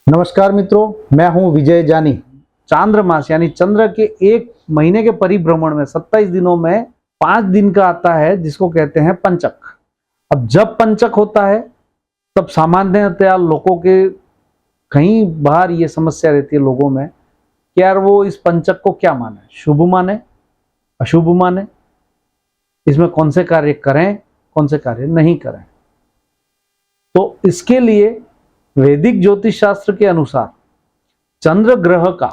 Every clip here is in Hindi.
नमस्कार मित्रों, मैं हूं विजय जानी। चांद्रमास यानी चंद्र के एक महीने के परिभ्रमण में 27 दिनों में 5 दिन का आता है जिसको कहते हैं पंचक। अब जब पंचक होता है तब सामान्यतया लोगों के कहीं बाहर ये समस्या रहती है लोगों में कि यार वो इस पंचक को क्या माने, शुभ माने अशुभ माने, इसमें कौन से कार्य करें कौन से कार्य नहीं करें। तो इसके लिए वैदिक ज्योतिष शास्त्र के अनुसार चंद्र ग्रह का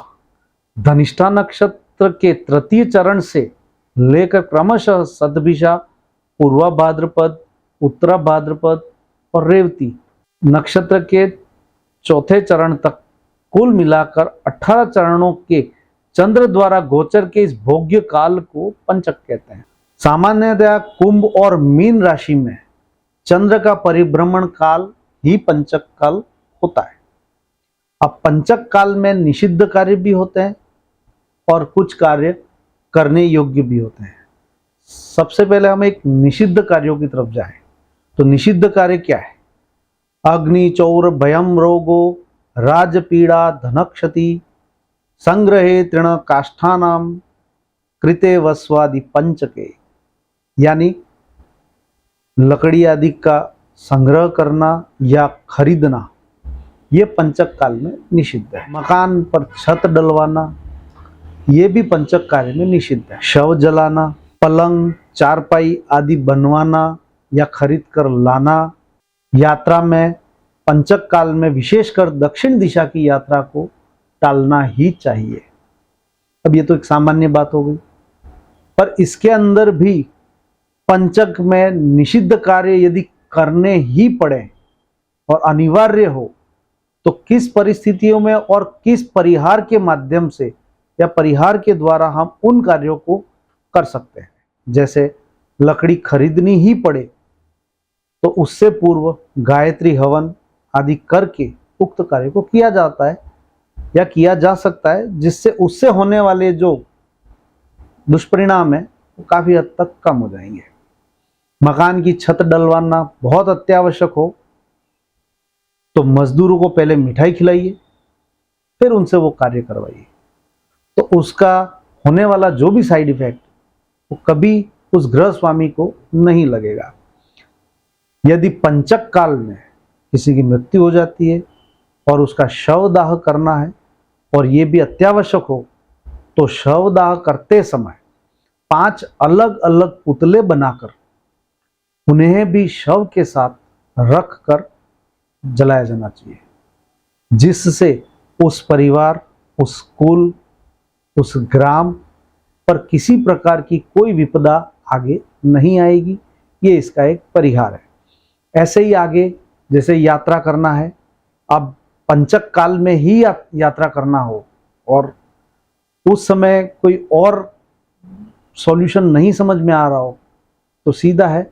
धनिष्ठा नक्षत्र के तृतीय चरण से लेकर क्रमशः सतभिषा, पूर्वा भाद्रपद, उत्तरा भाद्रपद और रेवती नक्षत्र के चौथे चरण तक कुल मिलाकर 18 चरणों के चंद्र द्वारा गोचर के इस भोग्य काल को पंचक कहते हैं। सामान्यतया कुंभ और मीन राशि में चंद्र का परिभ्रमण काल ही पंचक काल होता है। अब पंचक काल में निषिद्ध कार्य भी होते हैं और कुछ कार्य करने योग्य भी होते हैं। सबसे पहले हम एक निषिद्ध कार्यों की तरफ जाएं। तो निषिद्ध कार्य क्या है? अग्नि चौर भयम रोगो राजपीड़ा धनक्षति संग्रहे तृण काष्ठानाम कृते वस्वादि पंचके, यानी लकड़ी आदि का संग्रह करना या खरीदना, ये पंचक काल में निषिद्ध है। मकान पर छत डलवाना, ये भी पंचक कार्य में निषिद्ध है। शव जलाना, पलंग चारपाई आदि बनवाना या खरीद कर लाना, यात्रा में पंचक काल में विशेषकर दक्षिण दिशा की यात्रा को टालना ही चाहिए। अब ये तो एक सामान्य बात हो गई, पर इसके अंदर भी पंचक में निषिद्ध कार्य यदि करने ही पड़े और अनिवार्य हो तो किस परिस्थितियों में और किस परिहार के माध्यम से या परिहार के द्वारा हम उन कार्यों को कर सकते हैं। जैसे लकड़ी खरीदनी ही पड़े तो उससे पूर्व गायत्री हवन आदि करके उक्त कार्य को किया जाता है या किया जा सकता है, जिससे उससे होने वाले जो दुष्परिणाम है वो काफी हद तक कम हो जाएंगे। मकान की छत डलवाना बहुत अत्यावश्यक हो तो मजदूरों को पहले मिठाई खिलाइए, फिर उनसे वो कार्य करवाइए, तो उसका होने वाला जो भी साइड इफेक्ट वो कभी उस गृह स्वामी को नहीं लगेगा। यदि पंचक काल में किसी की मृत्यु हो जाती है और उसका शवदाह करना है और ये भी अत्यावश्यक हो तो शवदाह करते समय 5 अलग अलग पुतले बनाकर उन्हें भी शव के साथ रख कर जलाया जाना चाहिए, जिससे उस परिवार, उस कुल, उस ग्राम पर किसी प्रकार की कोई विपदा आगे नहीं आएगी। ये इसका एक परिहार है। ऐसे ही आगे जैसे यात्रा करना है, अब पंचक काल में ही यात्रा करना हो और उस समय कोई और सॉल्यूशन नहीं समझ में आ रहा हो तो सीधा है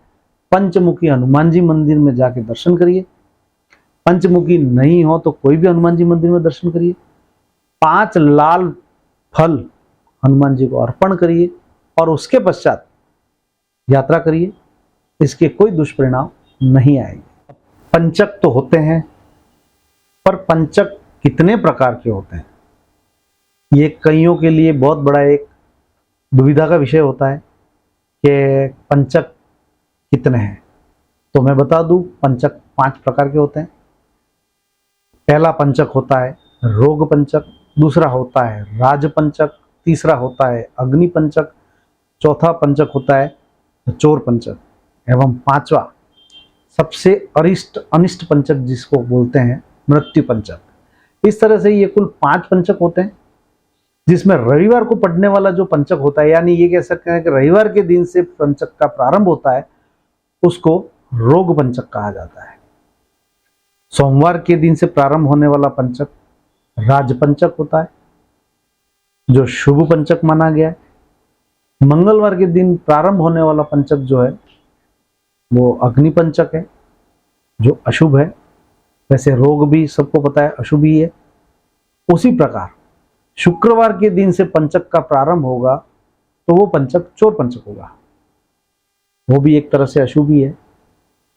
पंचमुखी हनुमान जी मंदिर में जाके दर्शन करिए। पंचमुखी नहीं हो तो कोई भी हनुमान जी मंदिर में दर्शन करिए। 5 लाल फल हनुमान जी को अर्पण करिए और उसके पश्चात यात्रा करिए। इसके कोई दुष्परिणाम नहीं आएंगे। पंचक तो होते हैं, पर पंचक कितने प्रकार के होते हैं ये कईयों के लिए बहुत बड़ा एक दुविधा का विषय होता है कि पंचक कितने हैं। तो मैं बता दूं, पंचक 5 प्रकार के होते हैं। पहला पंचक होता है रोग पंचक, दूसरा होता है राज पंचक, तीसरा होता है अग्नि पंचक, चौथा पंचक होता है चोर पंचक एवं 5वां सबसे अनिष्ट पंचक जिसको बोलते हैं मृत्यु पंचक। इस तरह से ये कुल 5 पंचक होते हैं, जिसमें रविवार को पड़ने वाला जो पंचक होता है, यानी ये कह सकते हैं कि रविवार के दिन से पंचक का प्रारंभ होता है, उसको रोग पंचक कहा जाता है। सोमवार के दिन से प्रारंभ होने वाला पंचक राजपंचक होता है, जो शुभ पंचक माना गया है। मंगलवार के दिन प्रारंभ होने वाला पंचक जो है वो अग्नि पंचक है, जो अशुभ है। वैसे रोग भी सबको पता है अशुभ ही है। उसी प्रकार शुक्रवार के दिन से पंचक का प्रारंभ होगा तो वो पंचक चोर पंचक होगा, वो भी एक तरह से अशुभ ही है।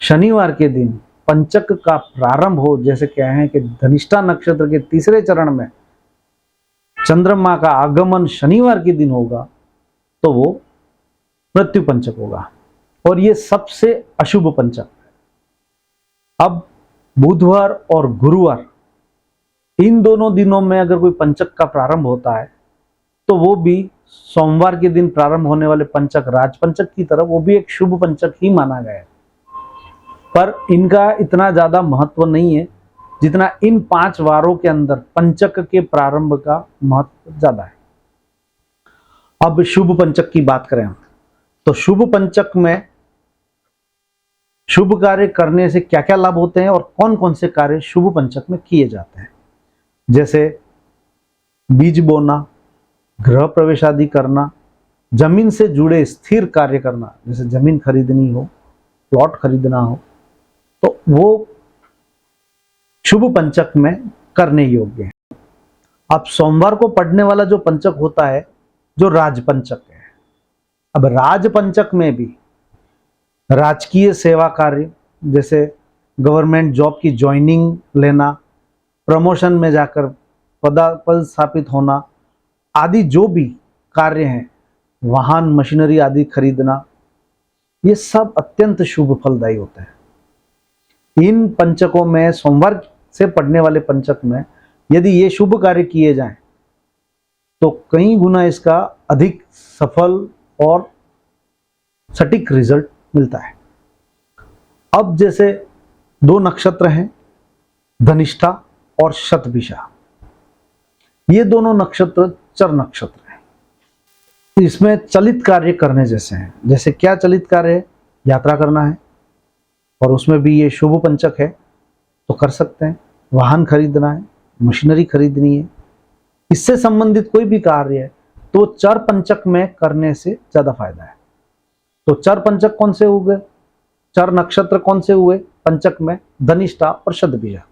शनिवार के दिन पंचक का प्रारंभ हो, जैसे क्या है कि धनिष्ठा नक्षत्र के तीसरे चरण में चंद्रमा का आगमन शनिवार के दिन होगा, तो वो मृत्यु पंचक होगा और ये सबसे अशुभ पंचक है। अब बुधवार और गुरुवार इन दोनों दिनों में अगर कोई पंचक का प्रारंभ होता है तो वो भी सोमवार के दिन प्रारंभ होने वाले पंचक राजपंचक की तरफ वो भी एक शुभ पंचक ही माना गया है, पर इनका इतना ज्यादा महत्व नहीं है जितना इन 5 वारों के अंदर पंचक के प्रारंभ का महत्व ज्यादा है। अब शुभ पंचक की बात करें तो शुभ पंचक में शुभ कार्य करने से क्या क्या लाभ होते हैं और कौन कौन से कार्य शुभ पंचक में किए जाते हैं, जैसे बीज बोना, गृह प्रवेश आदि करना, जमीन से जुड़े स्थिर कार्य करना, जैसे जमीन खरीदनी हो, प्लॉट खरीदना हो, तो वो शुभ पंचक में करने योग्य है। अब सोमवार को पड़ने वाला जो पंचक होता है जो राजपंचक है। अब राजपंचक में भी राजकीय सेवा कार्य, जैसे गवर्नमेंट जॉब की ज्वाइनिंग लेना, प्रमोशन में जाकर पद स्थापित होना आदि जो भी कार्य हैं, वाहन मशीनरी आदि खरीदना, ये सब अत्यंत शुभ फलदायी होते हैं। इन पंचकों में सोमवार से पड़ने वाले पंचक में यदि ये शुभ कार्य किए जाएं तो कई गुना इसका अधिक सफल और सटीक रिजल्ट मिलता है। अब जैसे 2 नक्षत्र हैं, धनिष्ठा और शतभिषा, ये दोनों नक्षत्र चर नक्षत्र हैं। इसमें चलित कार्य करने जैसे हैं। जैसे क्या चलित कार्य है? यात्रा करना है और उसमें भी ये शुभ पंचक है तो कर सकते हैं। वाहन खरीदना है, मशीनरी खरीदनी है, इससे संबंधित कोई भी कार्य है तो चर पंचक में करने से ज्यादा फायदा है। तो चर पंचक कौन से हुए? चर नक्षत्र कौन से हुए पंचक में? धनिष्ठा और शतभिषा।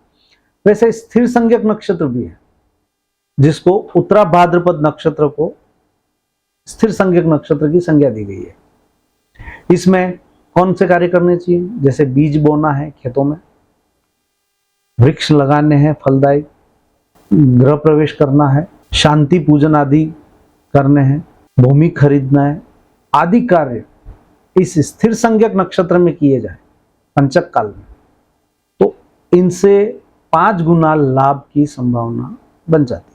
वैसे स्थिर संज्ञक नक्षत्र भी है जिसको उत्तरा भाद्रपद नक्षत्र को स्थिर संज्ञक नक्षत्र की संज्ञा दी गई है। इसमें कौन से कार्य करने चाहिए? जैसे बीज बोना है खेतों में, वृक्ष लगाने हैं फलदायी, गृह प्रवेश करना है, शांति पूजन आदि करने हैं, भूमि खरीदना है आदि कार्य इस स्थिर संज्ञक नक्षत्र में किए जाए पंचक काल में, तो इनसे 5 गुना लाभ की संभावना बन जाती है।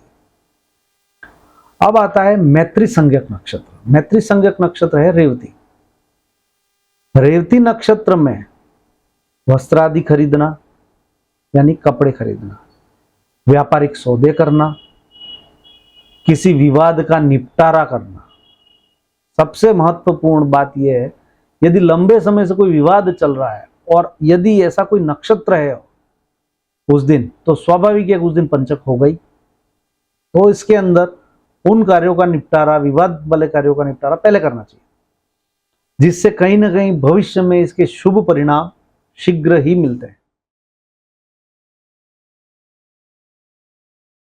अब आता है मैत्री संज्ञक नक्षत्र। मैत्री संज्ञक नक्षत्र है रेवती। रेवती नक्षत्र में वस्त्र आदि खरीदना यानी कपड़े खरीदना, व्यापारिक सौदे करना, किसी विवाद का निपटारा करना। सबसे महत्वपूर्ण बात यह है, यदि लंबे समय से कोई विवाद चल रहा है और यदि ऐसा कोई नक्षत्र है उस दिन, तो स्वाभाविक है उस दिन पंचक हो गई, तो इसके अंदर उन कार्यों का निपटारा, विवाद वाले कार्यों का निपटारा पहले करना चाहिए, जिससे कहीं ना कहीं भविष्य में इसके शुभ परिणाम शीघ्र ही मिलते हैं।